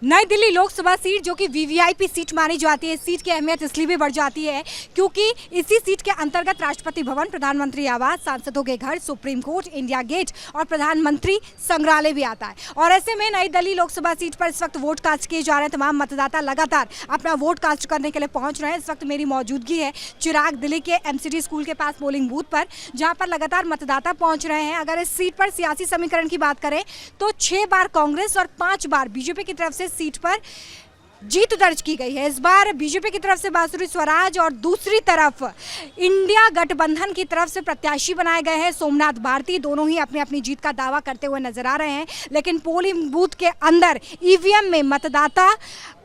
नई दिल्ली लोकसभा सीट जो कि वीवीआईपी सीट मानी जाती है, इस सीट की अहमियत इसलिए भी बढ़ जाती है क्योंकि इसी सीट के अंतर्गत राष्ट्रपति भवन, प्रधानमंत्री आवास, सांसदों के घर, सुप्रीम कोर्ट, इंडिया गेट और प्रधानमंत्री संग्रहालय भी आता है। और ऐसे में नई दिल्ली लोकसभा सीट पर इस वक्त वोट कास्ट किए जा रहे हैं। तमाम मतदाता लगातार अपना वोट कास्ट करने के लिए पहुंच रहे हैं। इस वक्त मेरी मौजूदगी है चिराग दिल्ली के एमसीडी स्कूल के पास पोलिंग बूथ पर, जहां पर लगातार मतदाता पहुंच रहे हैं। अगर इस सीट पर सियासी समीकरण की बात करें तो 6 बार कांग्रेस और 5 बार बीजेपी की तरफ से सीट पर जीत दर्ज की गई है। इस बार बीजेपी की तरफ से बांसुरी स्वराज और दूसरी तरफ इंडिया गठबंधन की तरफ से प्रत्याशी बनाए गए हैं सोमनाथ भारती। दोनों ही अपनी अपनी जीत का दावा करते हुए नजर आ रहे हैं, लेकिन पोलिंग बूथ के अंदर ईवीएम में मतदाता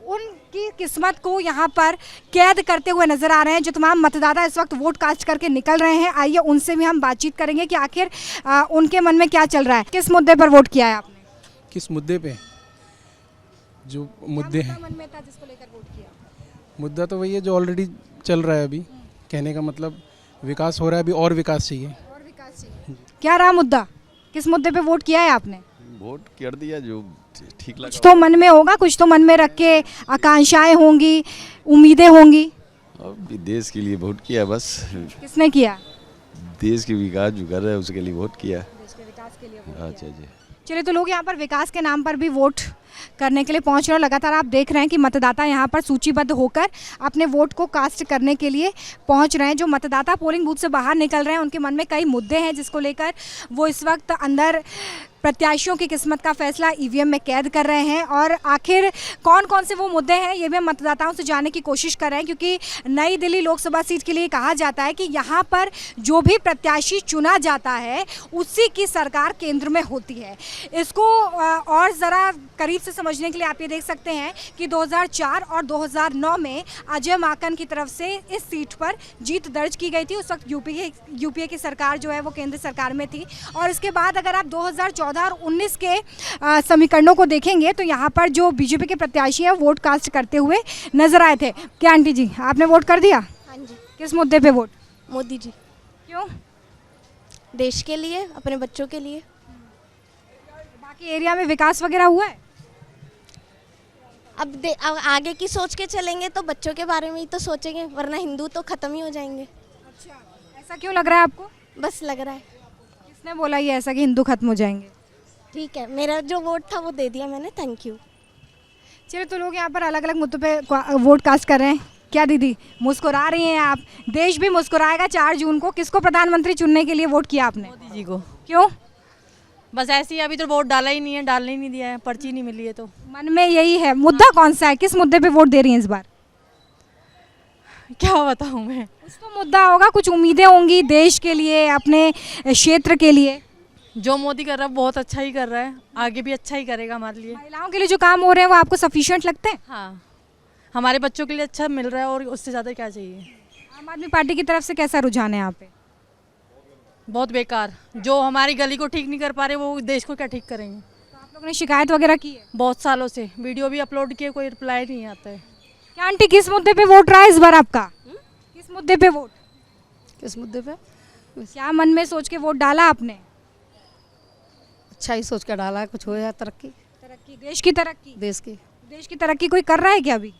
उनकी किस्मत को यहाँ पर कैद करते हुए नजर आ रहे हैं। जो तमाम मतदाता इस वक्त वोट कास्ट करके निकल रहे हैं, आइए उनसे भी हम बातचीत करेंगे कि आखिर उनके मन में क्या चल रहा है। किस मुद्दे पर वोट किया है आपने? किस मुद्दे पे? जो मुद्दे हैं, मन में था जिसको लेकर वोट किया? मुद्दा तो वही है जो ऑलरेडी चल रहा है। अभी कहने का मतलब विकास हो रहा है, अभी और विकास चाहिए। और विकास चाहिए। क्या रहा मुद्दा? किस मुद्दे पे वोट किया है आपने? वोट कर दिया जो ठीक लगा। कुछ तो मन में होगा, कुछ तो मन में रख के आकांक्षाएं होंगी, उम्मीदें होंगी। अब देश के लिए वोट किया बस। किसने किया? देश के विकास जो कर रहा है उसके लिए वोट किया। देश के विकास के लिए वोट अच्छा जी। चलिए, तो लोग यहाँ पर विकास के नाम पर भी वोट करने के लिए पहुंच रहे हैं। लगातार आप देख रहे हैं कि मतदाता यहाँ पर सूचीबद्ध होकर अपने वोट को कास्ट करने के लिए पहुंच रहे हैं। जो मतदाता पोलिंग बूथ से बाहर निकल रहे हैं उनके मन में कई मुद्दे हैं जिसको लेकर वो इस वक्त अंदर प्रत्याशियों की किस्मत का फैसला ईवीएम में कैद कर रहे हैं। और आखिर कौन कौन से वो मुद्दे हैं ये भी हम मतदाताओं से जानने की कोशिश कर रहे हैं, क्योंकि नई दिल्ली लोकसभा सीट के लिए कहा जाता है कि यहाँ पर जो भी प्रत्याशी चुना जाता है उसी की सरकार केंद्र में होती है। इसको और ज़रा करीब से समझने के लिए आप ये देख सकते हैं कि 2004 और 2009 में अजय माकन की तरफ से इस सीट पर जीत दर्ज की गई थी। उस वक्त यूपीए की सरकार जो है वो केंद्र सरकार में थी। और इसके बाद अगर आप 2014 और 19 के समीकरणों को देखेंगे तो यहाँ पर जो बीजेपी के प्रत्याशी हैं वोट कास्ट करते हुए नजर आए थे। क्या आंटी जी, आपने वोट कर दिया? हाँ जी। किस मुद्दे पे वोट? मोदी जी। क्यों? देश के लिए, अपने बच्चों के लिए। बाकी एरिया में विकास वगैरह हुआ है? अब आगे की सोच के चलेंगे तो बच्चों के बारे में ही तो सोचेंगे, वरना हिंदू तो ख़त्म ही हो जाएंगे। अच्छा, ऐसा क्यों लग रहा है आपको? बस लग रहा है। किसने बोला ये ऐसा कि हिंदू खत्म हो जाएंगे? ठीक है, मेरा जो वोट था वो दे दिया मैंने, थैंक यू। चलिए, तो लोग यहाँ पर अलग अलग मुद्दों पे वोट कास्ट कर रहे हैं। क्या दीदी मुस्कुरा रही हैं आप? देश भी मुस्कुराएगा 4 जून को। किसको प्रधानमंत्री चुनने के लिए वोट किया आपने? मोदी जी को। क्यों? बस ऐसे ही, अभी तो वोट डाला ही नहीं है, डालने ही नहीं दिया है, पर्ची नहीं मिली है तो मन में यही है। मुद्दा कौन सा है? किस मुद्दे पे वोट दे रही हैं इस बार? क्या बताऊँ मैं। कुछ तो मुद्दा होगा, कुछ उम्मीदें होंगी देश के लिए, अपने क्षेत्र के लिए। जो मोदी कर रहा है बहुत अच्छा ही कर रहा है, आगे भी अच्छा ही करेगा हमारे लिए। महिलाओं के लिए जो काम हो रहे हैं वो आपको सफिशिएंट लगते हैं? हाँ, हमारे बच्चों के लिए अच्छा मिल रहा है और उससे ज़्यादा क्या चाहिए। आम आदमी पार्टी की तरफ से कैसा रुझान है यहाँ पे? बहुत बेकार। जो हमारी गली को ठीक नहीं कर पा रहे वो देश को क्या ठीक करेंगे। तो आप लोगों ने शिकायत वगैरह की है? बहुत सालों से वीडियो भी अपलोड किए, कोई रिप्लाई नहीं आता है। क्या आंटी, किस मुद्दे पे वोट रहा है इस बार आपका? किस मुद्दे पे वोट? किस मुद्दे पे? क्या मन में सोच के वोट डाला आपने? अच्छा ही सोच कर डाला है, कुछ हो या तरक्की। तरक्की, देश की तरक्की। देश की तरक्की कोई कर रहा है क्या अभी?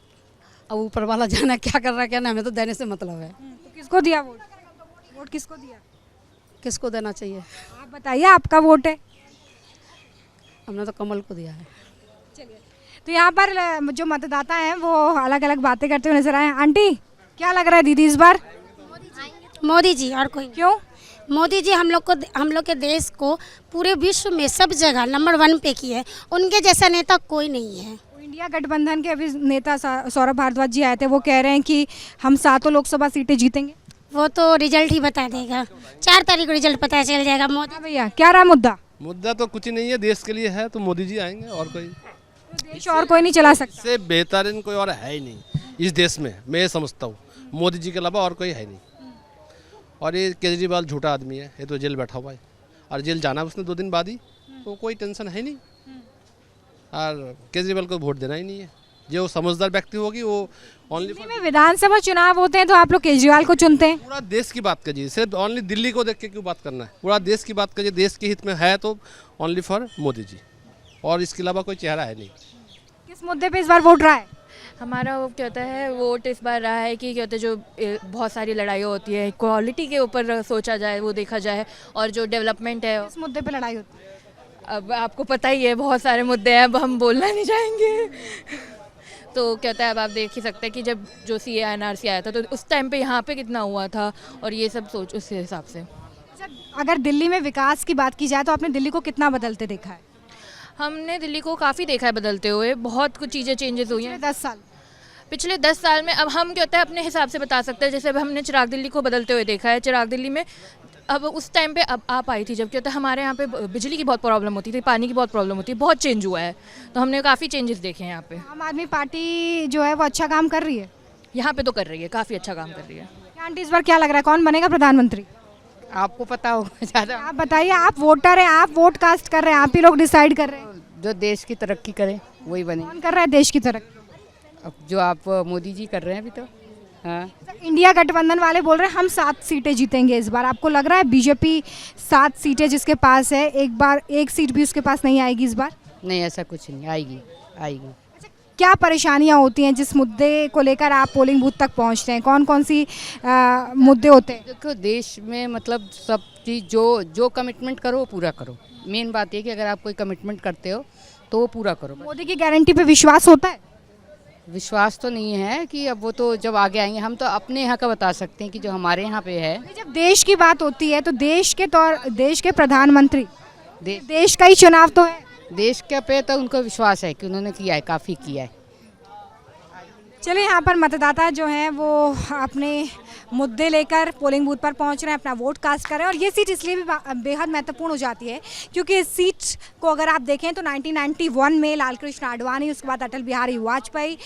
अब ऊपर वाला जाना क्या कर रहा है क्या नहीं, हमें तो देने से मतलब है। तो किसको दिया वोट? वोट किसको दिया? किसको देना चाहिए? आप बताइए, आपका वोट है। हमने तो कमल को दिया है। चलिए, तो यहाँ पर जो मतदाता हैं वो अलग अलग बातें करते हुए नजर आए। आंटी, क्या लग रहा है दीदी इस बार? मोदी जी, और कोई। क्यों? मोदी जी हम लोग के देश को पूरे विश्व में सब जगह नंबर 1 पे की है। उनके जैसा नेता कोई नहीं है। इंडिया गठबंधन के अभी नेता सौरभ भारद्वाज जी आए थे, वो कह रहे हैं कि हम 7 लोकसभा सीटें जीतेंगे। वो तो रिजल्ट ही बता देगा, 4 तारीख को रिजल्ट पता चल जाएगा। मोदी भैया, क्या रहा मुद्दा? मुद्दा तो कुछ ही नहीं है, देश के लिए है तो मोदी जी आएंगे, और कोई देश और कोई नहीं चला सकता। इससे बेहतरीन कोई और है ही नहीं इस देश में, मैं ये समझता हूँ। मोदी जी के अलावा और कोई है नहीं। और ये केजरीवाल झूठा आदमी है, ये तो जेल बैठा हुआ है और जेल जाना है उसने 2 दिन बाद ही, तो कोई टेंशन है नहीं। और केजरीवाल को वोट देना ही नहीं है। जो समझदार व्यक्ति होगी वो ओनली में विधानसभा चुनाव होते हैं तो आप लोग केजरीवाल को चुनते हैं। पूरा देश की बात कीजिए, सिर्फ ओनली दिल्ली को देख के क्यों बात करना है? पूरा देश की बात कीजिए, देश के हित में है तो ओनली फॉर मोदी जी, और इसके अलावा कोई चेहरा है नहीं। किस मुद्दे पे इस बार वोट रहा है? हमारा वो क्या होता है, वोट इस बार रहा है कि क्या होता है, जो बहुत सारी लड़ाइयाँ होती है, क्वालिटी के ऊपर सोचा जाए, वो देखा जाए, और जो डेवलपमेंट है। किस मुद्दे पे लड़ाई होती है? अब आपको पता ही है, बहुत सारे मुद्दे हैं, अब हम बोलना नहीं चाहेंगे। तो क्या होता है, अब आप देख ही सकते हैं कि जब जो CA/NRC आया था तो उस टाइम पे यहाँ पे कितना हुआ था, और ये सब सोच उस हिसाब से। अच्छा, अगर दिल्ली में विकास की बात की जाए तो आपने दिल्ली को कितना बदलते देखा है? हमने दिल्ली को काफ़ी देखा है बदलते हुए, बहुत कुछ चीज़ें चेंजेस हुई हैं 10 साल। पिछले 10 साल में। अब हम क्या होता है, अपने हिसाब से बता सकते हैं, जैसे अब हमने चिराग दिल्ली को बदलते हुए देखा है। चिराग दिल्ली में अब उस टाइम पे अब आप आई थी जब क्या होता है, हमारे यहाँ पे बिजली की बहुत प्रॉब्लम होती थी, पानी की बहुत प्रॉब्लम होती है, बहुत चेंज हुआ है, तो हमने काफ़ी चेंजेस देखे हैं यहाँ पे। आम आदमी पार्टी जो है वो अच्छा काम कर रही है यहाँ पे तो कर रही है, काफ़ी अच्छा काम कर रही है। आंटी, इस बार क्या लग रहा है कौन बनेगा प्रधानमंत्री? आपको पता होगा ज़्यादा। आप बताइए, आप वोटर हैं, आप वोट कास्ट कर रहे हैं, आप ही लोग डिसाइड कर रहे हैं। जो देश की तरक्की करे वही बने। कौन कर रहा है देश की तरक्की? अब जो आप मोदी जी कर रहे हैं अभी तो। हाँ, इंडिया गठबंधन वाले बोल रहे हैं हम 7 सीटें जीतेंगे इस बार। आपको लग रहा है बीजेपी 7 सीटें जिसके पास है, एक बार 1 सीट भी उसके पास नहीं आएगी इस बार? नहीं ऐसा कुछ नहीं, आएगी आएगी। क्या परेशानियां होती हैं जिस मुद्दे को लेकर आप पोलिंग बूथ तक पहुंचते हैं? कौन कौन सी मुद्दे होते हैं? देखो, देश में मतलब सब चीज़ जो कमिटमेंट करो वो पूरा करो। मेन बात ये कि अगर आप कोई कमिटमेंट करते हो तो वो पूरा करो। मोदी की गारंटी पे विश्वास होता है? विश्वास तो नहीं है कि अब वो तो जब आगे आएंगे, हम तो अपने यहाँ का बता सकते हैं कि जो हमारे यहाँ पे है। जब देश की बात होती है तो देश के प्रधानमंत्री, दे, देश का ही चुनाव तो है। देश के पे तो उनको विश्वास है कि उन्होंने किया है, काफ़ी किया है। चलिए, यहाँ पर मतदाता जो हैं वो अपने मुद्दे लेकर पोलिंग बूथ पर पहुँच रहे हैं, अपना वोट कास्ट कर रहे हैं। और ये सीट इसलिए भी बेहद महत्वपूर्ण हो जाती है क्योंकि इस सीट को अगर आप देखें तो 1991 में लाल कृष्ण आडवाणी, उसके बाद अटल बिहारी वाजपेयी,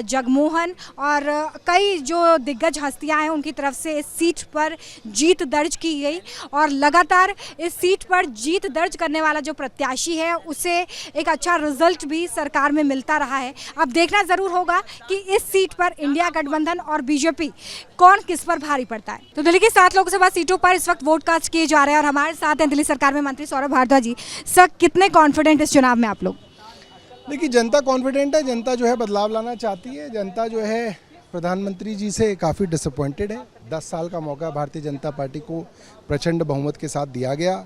जगमोहन और कई जो दिग्गज हस्तियां हैं उनकी तरफ से इस सीट पर जीत दर्ज की गई। और लगातार इस सीट पर जीत दर्ज करने वाला जो प्रत्याशी है उसे एक अच्छा रिजल्ट भी सरकार में मिलता रहा है। अब देखना ज़रूर होगा कि इस सीट पर इंडिया गठबंधन और बीजेपी कौन किस पर भारी पड़ता है। तो दिल्ली की 7 लोकसभा सीटों पर इस वक्त वोट कास्ट किए जा रहे हैं और हमारे साथ हैं दिल्ली सरकार में मंत्री सौरभ भारद्वाज जी। सर, कितने कॉन्फिडेंट इस चुनाव में आप लोग? देखिए, जनता कॉन्फिडेंट है, जनता जो है बदलाव लाना चाहती है। जनता जो है प्रधानमंत्री जी से काफ़ी डिसअपॉइंटेड है। 10 साल का मौका भारतीय जनता पार्टी को प्रचंड बहुमत के साथ दिया गया,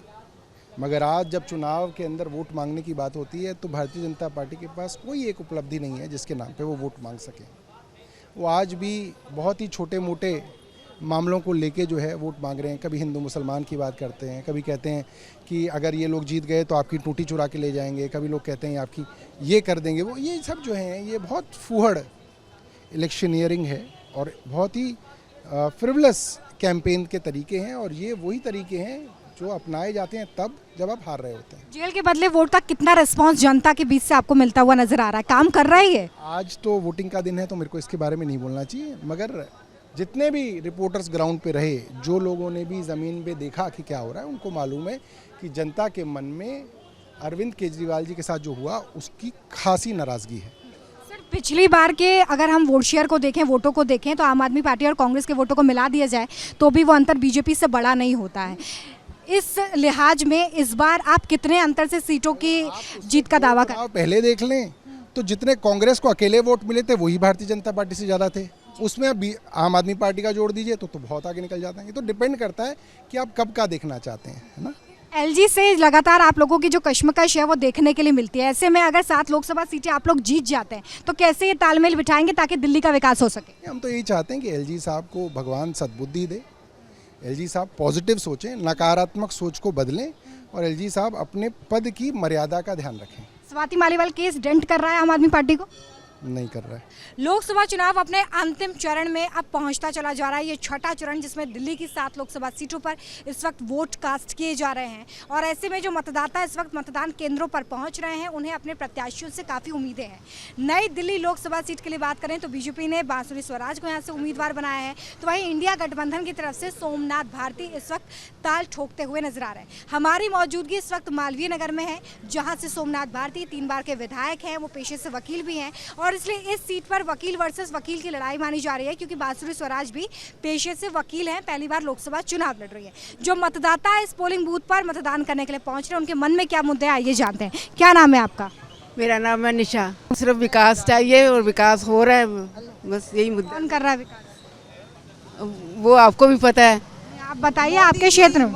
मगर आज जब चुनाव के अंदर वोट मांगने की बात होती है तो भारतीय जनता पार्टी के पास कोई एक उपलब्धि नहीं है जिसके नाम पे वो वोट मांग सके। वो आज भी बहुत ही छोटे मोटे मामलों को लेके जो है वोट मांग रहे हैं। कभी हिंदू मुसलमान की बात करते हैं, कभी कहते हैं कि अगर ये लोग जीत गए तो आपकी टूटी चुरा के ले जाएंगे, कभी लोग कहते हैं आपकी ये कर देंगे। वो ये सब जो है ये बहुत फूहड़ इलेक्शनियरिंग है और बहुत ही फ्रिवलस कैंपेन के तरीके हैं, और ये वही तरीके हैं जो अपनाए जाते हैं तब जब आप हार रहे होते हैं। जेल के बदले वोट का कितना रिस्पांस जनता के बीच से आपको मिलता हुआ नजर आ रहा है? काम कर रहा है ये? आज तो वोटिंग का दिन है तो मेरे को इसके बारे में नहीं बोलना चाहिए, मगर जितने भी रिपोर्टर्स ग्राउंड पे रहे, जो लोगों ने भी ज़मीन पे देखा कि क्या हो रहा है, उनको मालूम है कि जनता के मन में अरविंद केजरीवाल जी के साथ जो हुआ उसकी खासी नाराज़गी है। सर, पिछली बार के अगर हम वोट शेयर को देखें, वोटों को देखें तो आम आदमी पार्टी और कांग्रेस के वोटों को मिला दिया जाए तो भी वो अंतर बीजेपी से बड़ा नहीं होता है। इस लिहाज में इस बार आप कितने अंतर से सीटों की जीत का दावा करें? आप पहले देख लें तो जितने कांग्रेस को अकेले वोट मिले थे वही भारतीय जनता पार्टी से ज़्यादा थे। उसमें अब आम आदमी पार्टी का जोड़ दीजिए तो बहुत आगे निकल जाते हैं। ये तो डिपेंड करता है कि आप कब का देखना चाहते हैं, है ना। एलजी से लगातार आप लोगों की जो कश्मकश है वो देखने के लिए मिलती है। ऐसे में अगर 7 लोकसभा सीटें आप लोग जीत जाते हैं तो कैसे ये तालमेल बिठाएंगे ताकि दिल्ली का विकास हो सके? हम तो यही चाहते हैं कि एलजी साहब को भगवान सद्बुद्धि दे, एलजी साहब पॉजिटिव सोचें, नकारात्मक सोच को बदलें और एलजी साहब अपने पद की मर्यादा का ध्यान रखें। स्वाति मालीवाल केस डेंट कर रहा है आम आदमी पार्टी को? नहीं कर रहा है। लोकसभा चुनाव अपने अंतिम चरण में अब पहुंचता चला जा रहा है। ये छठा चरण जिसमें दिल्ली की 7 लोकसभा सीटों पर इस वक्त वोट कास्ट किए जा रहे हैं और ऐसे में जो मतदाता इस वक्त मतदान केंद्रों पर पहुंच रहे हैं उन्हें अपने प्रत्याशियों से काफ़ी उम्मीदें हैं। नई दिल्ली लोकसभा सीट के लिए बात करें तो बीजेपी ने बांसुरी स्वराज को यहाँ से उम्मीदवार बनाया है, तो वहीं इंडिया गठबंधन की तरफ से सोमनाथ भारती इस वक्त ताल ठोकते हुए नजर आ रहे हैं। हमारी मौजूदगी इस वक्त मालवीय नगर में है जहाँ से सोमनाथ भारती 3 बार के विधायक हैं, वो पेशे से वकील भी हैं और इसलिए इस सीट पर वकील वर्सेस वकील की लड़ाई मानी जा रही है क्योंकि बांसुरी स्वराज भी पेशे से वकील हैं, पहली बार लोकसभा चुनाव लड़ रही है। जो मतदाता इस पोलिंग बूथ पर मतदान करने के लिए पहुंच रहे हैं उनके मन में क्या मुद्दे हैं आइए जानते हैं। क्या नाम है आपका? मेरा नाम है निशा। सिर्फ विकास चाहिए और विकास हो रहा है, बस यही मुद्दा। कौन कर रहा है विकास? वो आपको भी पता है। आप बताइए आपके क्षेत्र में।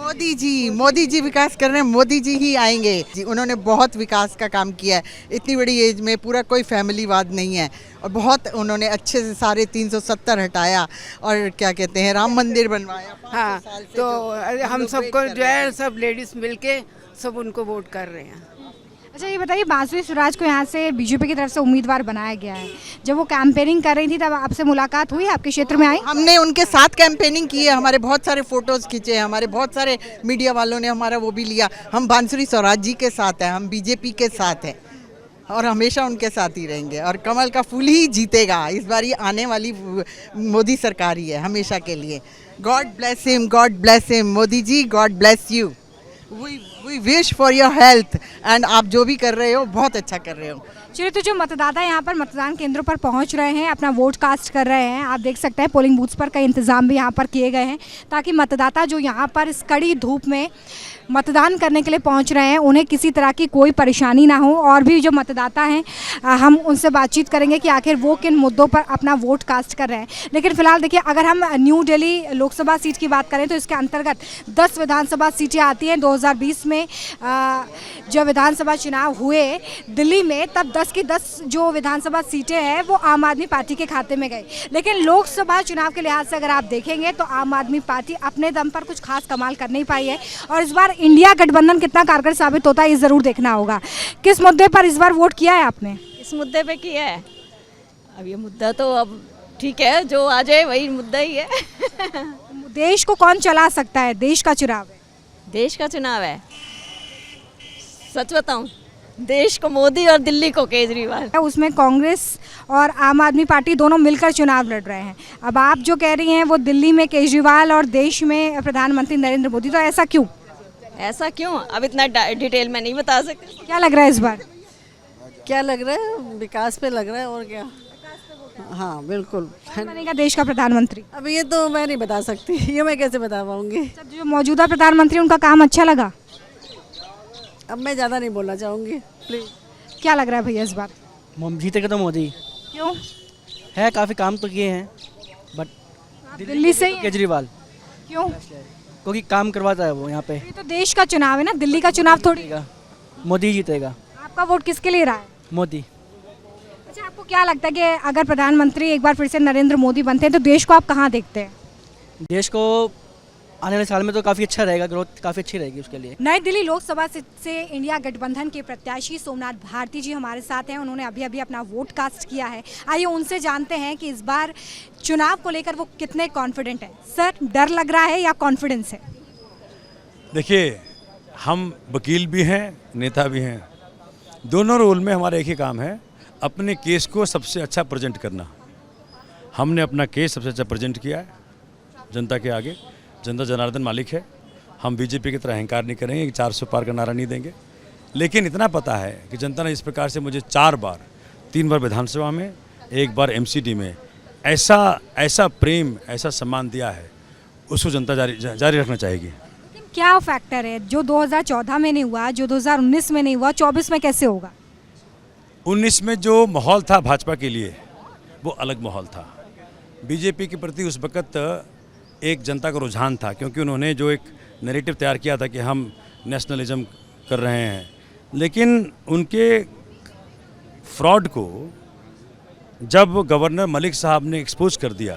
मोदी जी विकास कर रहे हैं, मोदी जी ही आएंगे जी। उन्होंने बहुत विकास का काम किया है, इतनी बड़ी एज में पूरा कोई फैमिलीवाद नहीं है, और बहुत उन्होंने अच्छे से सारे 370 हटाया और क्या कहते हैं राम मंदिर बनवाया। हाँ, तो हम सबको जो है सब लेडीज मिलके सब उनको वोट कर रहे हैं। अच्छा ये बताइए, बांसुरी स्वराज को यहाँ से बीजेपी की तरफ से उम्मीदवार बनाया गया है। जब वो कैंपेनिंग कर रही थी तब आपसे मुलाकात हुई, आपके क्षेत्र में आई? हमने उनके साथ कैंपेनिंग की है, हमारे बहुत सारे फोटोज खींचे हैं, हमारे बहुत सारे मीडिया वालों ने हमारा वो भी लिया। हम बांसुरी स्वराज जी के साथ हैं, हम बीजेपी के साथ हैं और हमेशा उनके साथ ही रहेंगे, और कमल का फूल ही जीतेगा। इस बार ये आने वाली मोदी सरकार ही है हमेशा के लिए। God bless him, God bless him. Modi ji God bless you. We wish for your health, and आप जो भी कर रहे हो बहुत अच्छा कर रहे हो। चलिए, तो जो मतदाता यहाँ पर मतदान केंद्रों पर पहुँच रहे हैं, अपना वोट कास्ट कर रहे हैं, आप देख सकते हैं पोलिंग बूथ्स पर कई इंतजाम भी यहाँ पर किए गए हैं ताकि मतदाता जो यहाँ पर इस कड़ी धूप में मतदान करने के लिए पहुँच रहे हैं उन्हें किसी तरह की कोई परेशानी ना हो। और भी जो मतदाता हैं हम उनसे बातचीत करेंगे कि आखिर वो किन मुद्दों पर अपना वोट कास्ट कर रहे हैं। लेकिन फिलहाल देखिए, अगर हम न्यू दिल्ली लोकसभा सीट की बात करें तो इसके अंतर्गत 10 विधानसभा सीटें आती हैं। 2020 में जब विधानसभा चुनाव हुए दिल्ली में, तब 10 की 10 जो विधानसभा सीटें हैं वो आम आदमी पार्टी के खाते में गई। लेकिन लोकसभा चुनाव के लिहाज से अगर आप देखेंगे तो आम आदमी पार्टी अपने दम पर कुछ खास कमाल कर नहीं पाई है, और इस बार इंडिया गठबंधन कितना कारगर साबित होता है ये ज़रूर देखना होगा। किस मुद्दे पर इस बार वोट किया है आपने? इस मुद्दे पे किया है। अब ये मुद्दा तो अब ठीक है, जो आ जाए वही मुद्दा ही है। देश को कौन चला सकता है? देश का चुनाव है। देश का चुनाव है। सच बताऊं, देश को मोदी और दिल्ली को केजरीवाल। उसमें कांग्रेस और आम आदमी पार्टी दोनों मिलकर चुनाव लड़ रहे हैं। अब आप जो कह रही हैं वो दिल्ली में केजरीवाल और देश में प्रधानमंत्री नरेंद्र मोदी, तो ऐसा क्यों? ऐसा क्यों अब इतना डिटेल में नहीं बता सकती। क्या लग रहा है इस बार? क्या लग रहा है? विकास पे लग रहा है, और क्या। हाँ बिल्कुल। कौन बनेगा देश का प्रधानमंत्री? अब ये तो मैं नहीं बता सकती, ये मैं कैसे बता पाऊंगी। जो मौजूदा प्रधानमंत्री उनका काम अच्छा लगा? अब मैं ज़्यादा नहीं बोलना चाहूँगी, प्लीज। क्या लग रहा है भैया इस बार? जीतेगा तो मोदी। क्यों? है, काफ़ी काम तो किए हैं, बट दिल्ली से ही केजरीवाल। क्यों? क्योंकि काम करवाता है वो यहाँ पे। ये तो देश का चुनाव है ना, दिल्ली का चुनाव थोड़ी। मोदी जीतेगा। आपका वोट किसके लिए रहा है? मोदी। अच्छा, आपको क्या लगता है कि अगर प्रधानमंत्री एक बार फिर से नरेंद्र मोदी बनते हैं तो देश को आप कहाँ देखते हैं? देश को आने वाले साल में तो काफ़ी अच्छा रहेगा, ग्रोथ काफ़ी अच्छी रहेगी उसके लिए। नई दिल्ली लोकसभा से इंडिया गठबंधन के प्रत्याशी सोमनाथ भारती जी हमारे साथ हैं। उन्होंने अभी अभी अपना वोट कास्ट किया है। आइए उनसे जानते हैं कि इस बार चुनाव को लेकर वो कितने कॉन्फिडेंट हैं। सर, डर लग रहा है या कॉन्फिडेंस है? देखिए, हम वकील भी हैं, नेता भी हैं। दोनों रोल में हमारा एक ही काम है, अपने केस को सबसे अच्छा प्रेजेंट करना। हमने अपना केस सबसे अच्छा प्रेजेंट किया है जनता के आगे। जनता जनार्दन मालिक है। हम बीजेपी की तरह अहंकार नहीं करेंगे, 400 पार का नारा नहीं देंगे। लेकिन इतना पता है कि जनता ने इस प्रकार से मुझे 4 बार, 3 बार विधानसभा में, 1 बार एमसीडी में ऐसा प्रेम, ऐसा सम्मान दिया है, उसको जनता जारी रखना चाहेगी। क्या फैक्टर है जो 2014 में नहीं हुआ, जो 2019 में नहीं हुआ, 24 में कैसे होगा? 19 में जो माहौल था भाजपा के लिए वो अलग माहौल था। बीजेपी के प्रति उस वक़्त एक जनता का रुझान था, क्योंकि उन्होंने जो एक नैरेटिव तैयार किया था कि हम नेशनलिज्म कर रहे हैं। लेकिन उनके फ्रॉड को जब गवर्नर मलिक साहब ने एक्सपोज कर दिया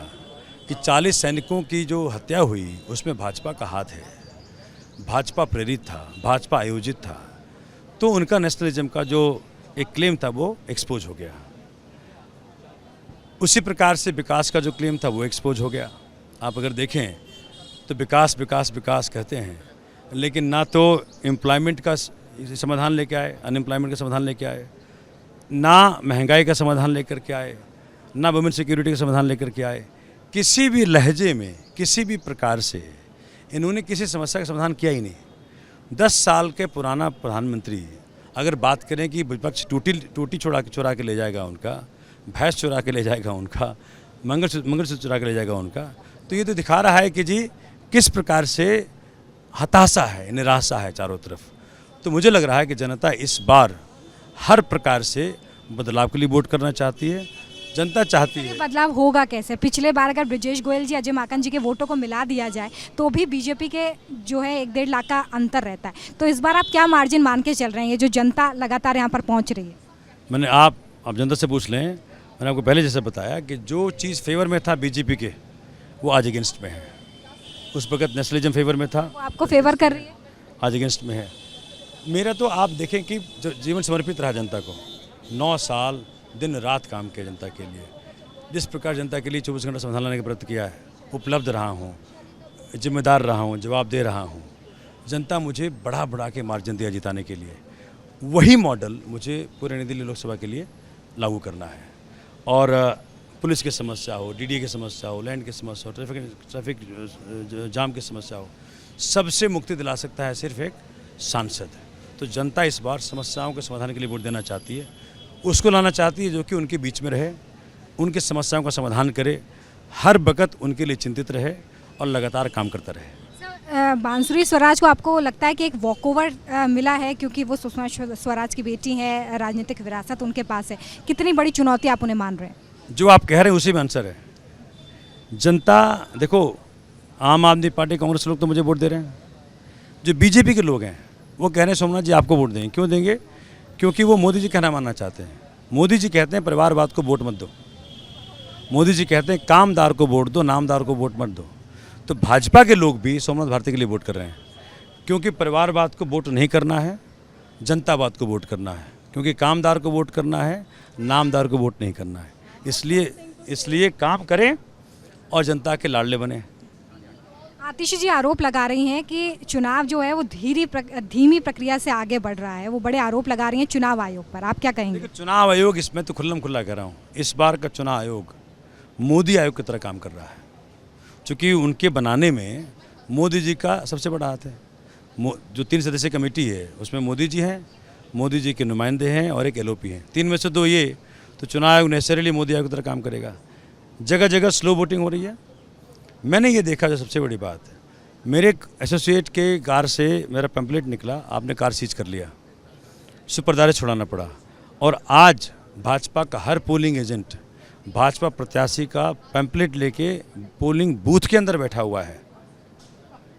कि 40 सैनिकों की जो हत्या हुई उसमें भाजपा का हाथ है, भाजपा प्रेरित था, भाजपा आयोजित था, तो उनका नेशनलिज्म का जो एक क्लेम था वो एक्सपोज हो गया। उसी प्रकार से विकास का जो क्लेम था वो एक्सपोज हो गया। आप अगर देखें तो विकास विकास विकास कहते हैं, लेकिन ना तो एम्प्लॉयमेंट का समाधान लेके आए, अनएम्प्लॉयमेंट का समाधान लेके आए, ना महंगाई का समाधान लेकर के आए, ना वुमेन सिक्योरिटी का समाधान लेकर के आए। किसी भी लहजे में, किसी भी प्रकार से इन्होंने किसी समस्या का समाधान किया ही नहीं। 10 साल के पुराना प्रधानमंत्री अगर बात करें कि विपक्ष टूटी चुरा के ले जाएगा उनका, भैंस चुरा के ले जाएगा उनका, मंगलसूत्र चुरा के ले जाएगा उनका, तो ये तो दिखा रहा है कि जी किस प्रकार से हताशा है, निराशा है चारों तरफ। तो मुझे लग रहा है कि जनता इस बार हर प्रकार से बदलाव के लिए वोट करना चाहती है। जनता चाहती ये है। बदलाव होगा कैसे? पिछले बार अगर ब्रजेश गोयल जी, अजय माकन जी के वोटों को मिला दिया जाए तो भी बीजेपी के जो है 1-1.5 लाख का अंतर रहता है। तो इस बार आप क्या मार्जिन मान के चल रहे हैं, जो जनता लगातार यहाँ पर पहुँच रही है? आप जनता से पूछ लें। मैंने आपको पहले जैसे बताया कि जो चीज़ फेवर में था बीजेपी के, वो आज अगेंस्ट में है। उस वक्त नेशनलिज्म फेवर में था, वो आपको फेवर कर रही है? आज अगेंस्ट में है। मेरा तो आप देखें कि जो जीवन समर्पित रहा जनता को, 9 साल दिन रात काम किया जनता के लिए। जिस प्रकार जनता के लिए 24 घंटा समाधान लाने का प्रयत्न किया है, उपलब्ध रहा हूँ, जिम्मेदार रहा हूँ, जवाब दे रहा हूँ। जनता मुझे बढ़ा के मार्जिन दिया जिताने के लिए। वही मॉडल मुझे पूरे नई दिल्ली लोकसभा के लिए लागू करना है। और पुलिस की समस्या हो, डीडीए की समस्या हो, लैंड की समस्या हो, ट्रैफिक जाम की समस्या हो, सबसे मुक्ति दिला सकता है सिर्फ एक सांसद। तो जनता इस बार समस्याओं के समाधान के लिए वोट देना चाहती है। उसको लाना चाहती है जो कि उनके बीच में रहे, उनकी समस्याओं का समाधान करे, हर वक्त उनके लिए चिंतित रहे और लगातार काम करता रहे। बांसुरी स्वराज को आपको लगता है कि एक वॉकओवर मिला है क्योंकि वो सुषमा स्वराज की बेटी है, राजनीतिक विरासत उनके पास है? कितनी बड़ी चुनौती आप उन्हें मान रहे हैं? जो आप कह रहे हैं उसी में आंसर है। जनता देखो, आम आदमी पार्टी, कांग्रेस लोग तो मुझे वोट दे रहे हैं। जो बीजेपी के लोग हैं वो कह रहे हैं सोमनाथ जी आपको वोट देंगे। क्यों देंगे? क्योंकि वो मोदी जी कहना मानना चाहते हैं। मोदी जी कहते हैं परिवारवाद को वोट मत दो। मोदी जी कहते हैं कामदार को वोट दो, नामदार को वोट मत दो। तो भाजपा के लोग भी सोमनाथ भारती के लिए वोट कर रहे हैं, क्योंकि परिवारवाद को वोट नहीं करना है, जनतावाद को वोट करना है। क्योंकि कामदार को वोट करना है, नामदार को वोट नहीं करना है। इसलिए काम करें और जनता के लाडले बने। आतिशी जी आरोप लगा रही हैं कि चुनाव जो है वो धीमी प्रक्रिया से आगे बढ़ रहा है। वो बड़े आरोप लगा रही हैं चुनाव आयोग पर, आप क्या कहेंगे? चुनाव आयोग, इसमें तो खुल्लम खुल्ला कह रहा हूँ, इस बार का चुनाव आयोग मोदी आयोग की तरह काम कर रहा है। क्योंकि उनके बनाने में मोदी जी का सबसे बड़ा हाथ है। जो 3 सदस्यीय कमेटी है उसमें मोदी जी हैं, मोदी जी के नुमाइंदे हैं और एक LOP हैं। 3 में से 2 ये, तो चुनाव आयोग नेसेसरीली मोदी आयोग की तरह काम करेगा। जगह जगह स्लो वोटिंग हो रही है। मैंने ये देखा, जो सबसे बड़ी बात है, मेरे एसोसिएट के कार से मेरा पैम्पलेट निकला, आपने कार सीज कर लिया, सुपरदारे छुड़ाना पड़ा। और आज भाजपा का हर पोलिंग एजेंट भाजपा प्रत्याशी का पैम्पलेट लेके पोलिंग बूथ के अंदर बैठा हुआ है।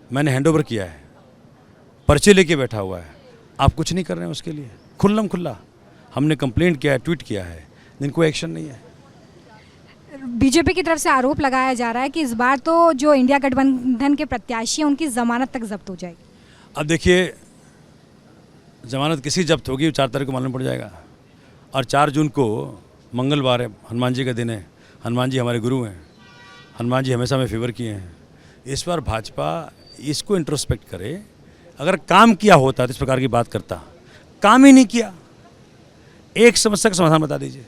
मैंने हैंडओवर किया है, पर्चे लेके बैठा हुआ है। आप कुछ नहीं कर रहे हैं उसके लिए, खुल्लम खुल्ला। हमने कंप्लेंट किया है, ट्वीट किया है, लेकिन कोई एक्शन नहीं है। बीजेपी की तरफ से आरोप लगाया जा रहा है कि इस बार तो जो इंडिया गठबंधन के प्रत्याशी हैं उनकी जमानत तक जब्त हो जाएगी। अब देखिए, जमानत किसी जब्त होगी 4 तारीख को मालूम पड़ जाएगा। और 4 जून को मंगलवार है, हनुमान जी का दिन है। हनुमान जी हमारे गुरु हैं, हनुमान जी हमेशा हमें फेवर किए हैं। इस बार भाजपा इसको इंट्रोस्पेक्ट करे। अगर काम किया होता तो इस प्रकार की बात करता, काम ही नहीं किया। एक समस्या का समाधान बता दीजिए।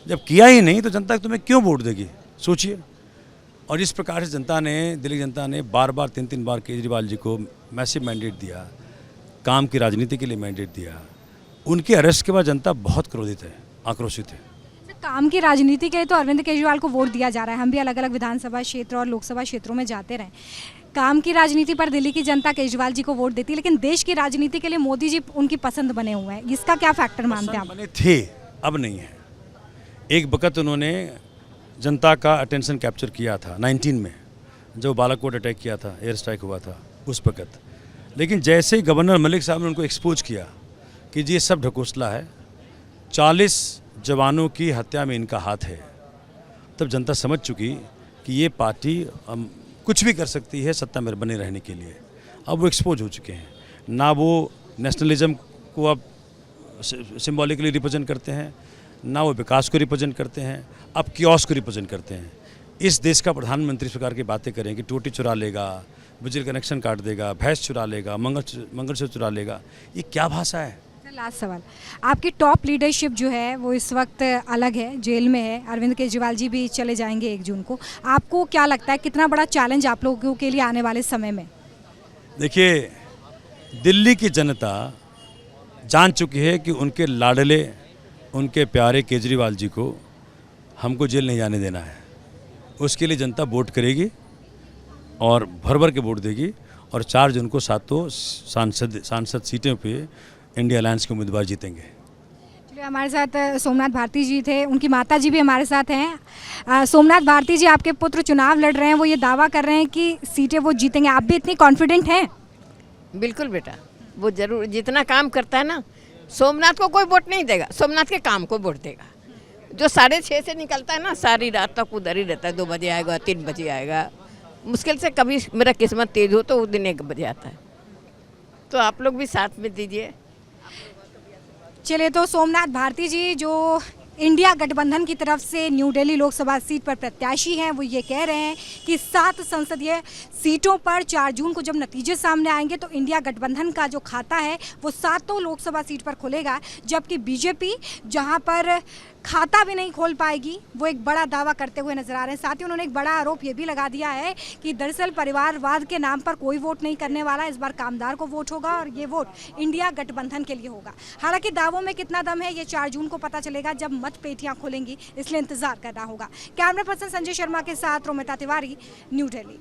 जब किया ही नहीं तो जनता तुम्हें क्यों वोट देगी, सोचिए। और इस प्रकार से जनता ने, दिल्ली जनता ने बार 3 बार केजरीवाल जी को मैसिव मैंडेट दिया, काम की राजनीति के लिए मैंडेट दिया। उनके अरेस्ट के बाद जनता बहुत क्रोधित है, आक्रोशित है। काम की राजनीति के लिए तो अरविंद केजरीवाल को वोट दिया जा रहा है। हम भी अलग अलग विधानसभा क्षेत्र और लोकसभा क्षेत्रों में जाते रहे। काम की राजनीति पर दिल्ली की जनता केजरीवाल जी को वोट देती है, लेकिन देश की राजनीति के लिए मोदी जी उनकी पसंद बने हुए हैं। इसका क्या फैक्टर मानते हैं आप? बने थे, अब नहीं है। एक वक्त उन्होंने जनता का अटेंशन कैप्चर किया था 19 में, जब बालाकोट अटैक किया था, एयर स्ट्राइक हुआ था उस वक्त। लेकिन जैसे ही गवर्नर मलिक साहब ने उनको एक्सपोज किया कि जी ये सब ढकोसला है, 40 जवानों की हत्या में इनका हाथ है, तब जनता समझ चुकी कि ये पार्टी कुछ भी कर सकती है सत्ता में बने रहने के लिए। अब वो एक्सपोज हो चुके हैं। ना वो नेशनलिज्म को अब सिंबॉलिकली रिप्रेजेंट करते हैं, ना वो विकास को रिप्रेजेंट करते हैं, अब कियोस्क को रिप्रेजेंट करते हैं। इस देश का प्रधानमंत्री इस प्रकार की बातें करें कि टोटी चुरा लेगा, बिजली कनेक्शन काट देगा, भैंस चुरा लेगा, मंगलसूत्र चुरा लेगा, ये क्या भाषा है? लास्ट सवाल, आपकी टॉप लीडरशिप जो है वो इस वक्त अलग है, जेल में है। अरविंद केजरीवाल जी भी चले जाएंगे 1 जून को। आपको क्या लगता है कितना बड़ा चैलेंज आप लोगों के लिए आने वाले समय में? देखिए, दिल्ली की जनता जान चुकी है कि उनके लाडले, उनके प्यारे केजरीवाल जी को हमको जेल नहीं जाने देना है। उसके लिए जनता वोट करेगी और भर भर के वोट देगी। और 4 जून को 7 सांसद सीटों पे इंडिया अलायंस के उम्मीदवार जीतेंगे। चलिए, हमारे साथ सोमनाथ भारती जी थे, उनकी माता जी भी हमारे साथ हैं। सोमनाथ भारती जी, आपके पुत्र चुनाव लड़ रहे हैं, वो ये दावा कर रहे हैं कि सीटें वो जीतेंगे, आप भी इतनी कॉन्फिडेंट हैं? बिल्कुल बेटा, वो जरूर जितना काम करता है ना, सोमनाथ को कोई वोट नहीं देगा, सोमनाथ के काम को वोट देगा। जो 6:30 से निकलता है ना, सारी रात तक उधर ही रहता है, 2 बजे आएगा, 3 बजे आएगा, मुश्किल से कभी मेरा किस्मत तेज हो तो उस दिन 1 बजे आता है। तो आप लोग भी साथ में दीजिए। चलिए, तो सोमनाथ भारती जी जो इंडिया गठबंधन की तरफ से न्यू दिल्ली लोकसभा सीट पर प्रत्याशी हैं, वो ये कह रहे हैं कि 7 संसदीय सीटों पर 4 जून को जब नतीजे सामने आएंगे तो इंडिया गठबंधन का जो खाता है वो 7 लोकसभा सीट पर खुलेगा, जबकि बीजेपी जहां पर खाता भी नहीं खोल पाएगी, वो एक बड़ा दावा करते हुए नजर आ रहे हैं। साथ ही उन्होंने एक बड़ा आरोप ये भी लगा दिया है कि दरअसल परिवारवाद के नाम पर कोई वोट नहीं करने वाला, इस बार कामदार को वोट होगा और ये वोट इंडिया गठबंधन के लिए होगा। हालांकि दावों में कितना दम है ये 4 जून को पता चलेगा जब मत पेटियां खुलेंगी, इसलिए इंतजार करना होगा। कैमरा पर्सन संजय शर्मा के साथ रोमिता तिवारी, न्यू दिल्ली।